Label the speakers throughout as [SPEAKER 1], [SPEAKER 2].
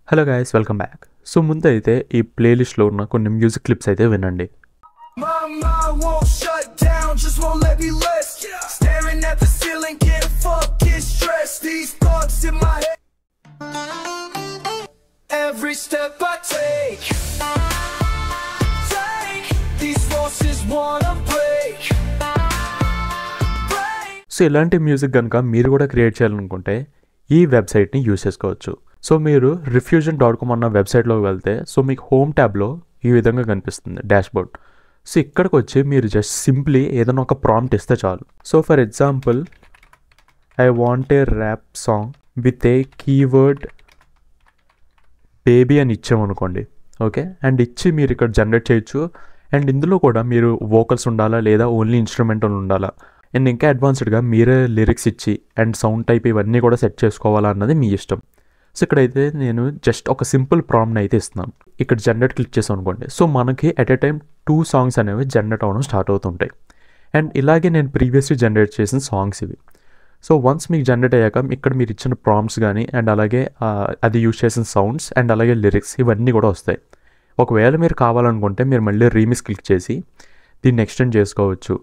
[SPEAKER 1] Hello guys welcome back. So ముందు అయితే ఈ ప్లేలిస్ట్లో ఉన్న కొన్ని మ్యూజిక్ క్లిప్స్ అయితే వినండి.
[SPEAKER 2] Every step I take, these forces wanna break.
[SPEAKER 1] So ఇలాంటి మ్యూజిక్ కనుక మీరు కూడా క్రియేట్ చేయాలనుకుంటే ఈ వెబ్సైట్ని యూజ్ చేసుకోవచ్చు. సో మీరు Riffusion.com అన్న వెబ్సైట్లోకి వెళ్తే సో మీకు హోమ్ ట్యాబ్లో ఈ విధంగా కనిపిస్తుంది డాష్బోర్డ్. సో ఇక్కడికి వచ్చి మీరు జస్ట్ సింప్లీ ఏదైనా ఒక ప్రాంప్ట్ ఇస్తే చాలు. So for example I want a rap song with a keyword baby అని ఇచ్చామనుకోండి. ఓకే, అండ్ ఇచ్చి మీరు ఇక్కడ జనరేట్ చేయొచ్చు. అండ్ ఇందులో కూడా మీరు వోకల్స్ ఉండాలా లేదా ఓన్లీ ఇన్స్ట్రుమెంటల్ ఉండాలా అండ్ ఇంకా అడ్వాన్స్డ్గా మీరే లిరిక్స్ ఇచ్చి అండ్ సౌండ్ టైప్ ఇవన్నీ కూడా సెట్ చేసుకోవాలా అన్నది మీ ఇష్టం. సో ఇక్కడైతే నేను జస్ట్ ఒక సింపుల్ ప్రాంప్ట్ అయితే ఇస్తున్నాను. ఇక్కడ జనరేట్ క్లిక్ చేసాం అనుకోండి. సో మనకి ఎట్ ఎ టైం 2 సాంగ్స్ అనేవి జనరేట్ అవ్వడం స్టార్ట్ అవుతుంటాయి. అండ్ ఇలాగే నేను ప్రీవియస్లీ జనరేట్ చేసిన సాంగ్స్ ఇవి. సో వన్స్ మీకు జనరేట్ అయ్యాక ఇక్కడ మీరు ఇచ్చిన ప్రాంప్ట్స్ కానీ అండ్ అలాగే అది యూజ్ చేసిన సౌండ్స్ అండ్ అలాగే లిరిక్స్ ఇవన్నీ కూడా వస్తాయి. ఒకవేళ మీరు కావాలనుకుంటే మీరు మళ్ళీ రీమిక్స్ క్లిక్ చేసి దీన్ని ఎక్స్టెండ్ చేసుకోవచ్చు,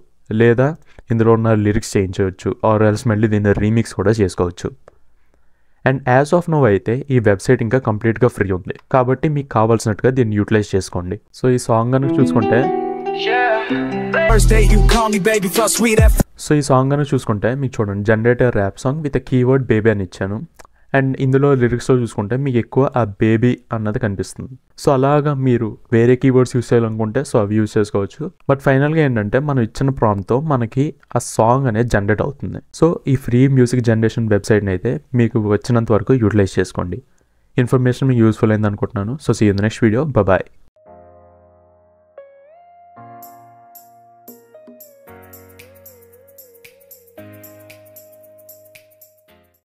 [SPEAKER 1] లేదా ఇందులో ఉన్న లిరిక్స్ చేంజ్ చేయవచ్చు, ఆర్ ఎల్స్ మళ్ళీ దీన్ని రీమిక్స్ కూడా చేసుకోవచ్చు. అండ్ యాజ్ ఆఫ్ నో అయితే ఈ వెబ్సైట్ ఇంకా కంప్లీట్గా ఫ్రీ ఉంది కాబట్టి మీకు కావాల్సినట్టుగా దీన్ని యూటిలైజ్ చేసుకోండి. సో ఈ సాంగ్ అని చూసుకుంటే మీకు చూడండి generator rap song with keyword baby అని ఇచ్చాను. అండ్ ఇందులో లిరిక్స్లో చూసుకుంటే మీకు ఎక్కువ ఆ బేబీ అన్నది కనిపిస్తుంది. సో అలాగా మీరు వేరే కీవర్డ్స్ యూస్ చేయాలనుకుంటే సో అవి యూస్ చేసుకోవచ్చు. బట్ ఫైనల్గా ఏంటంటే మనం ఇచ్చిన ప్రాంప్ట్తో మనకి ఆ సాంగ్ అనేది జనరేట్ అవుతుంది. సో ఈ ఫ్రీ మ్యూజిక్ జనరేషన్ వెబ్సైట్ని అయితే మీకు వచ్చినంత వరకు యూటిలైజ్ చేసుకోండి. ఇన్ఫర్మేషన్ మీకు యూస్ఫుల్ అయింది అనుకుంటున్నాను. So see in the next video. Bye.